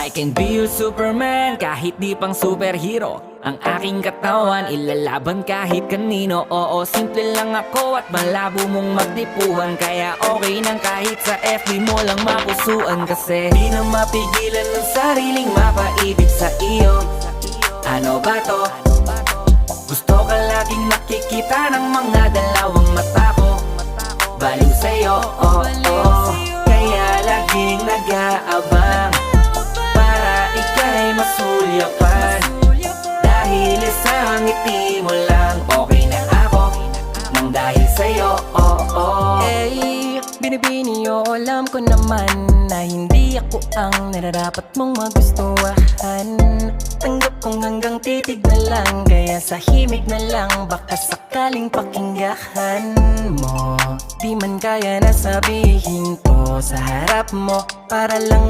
I can be your Superman kahit di pang superhero. Ang aking katawan ilalaban kahit kanino. Oo, simple lang ako at malabo mong magtipuhan. Kaya okay nang kahit sa FB mo lang mapusuan. Kasi di na mapigilan ng sariling mapaibig sa iyo. Ano ba to? Gusto ka laging nakikita ng mga dalawang mata ko. Baliw sa'yo, oh, oh. Kaya laging nag-aabang para ika'y masulyapan. Dahil isang ngiti mo lang, okay na ako nang dahil sa'yo, oh, oh. Eh, binibini o alam ko naman na hindi ako ang nararapat mong magustuhan. Tanggap kong hanggang titig na lang, kaya sa himig na lang baka sakaling pakinggan mo. Di man kaya na sabihin to sa harap mo, para lang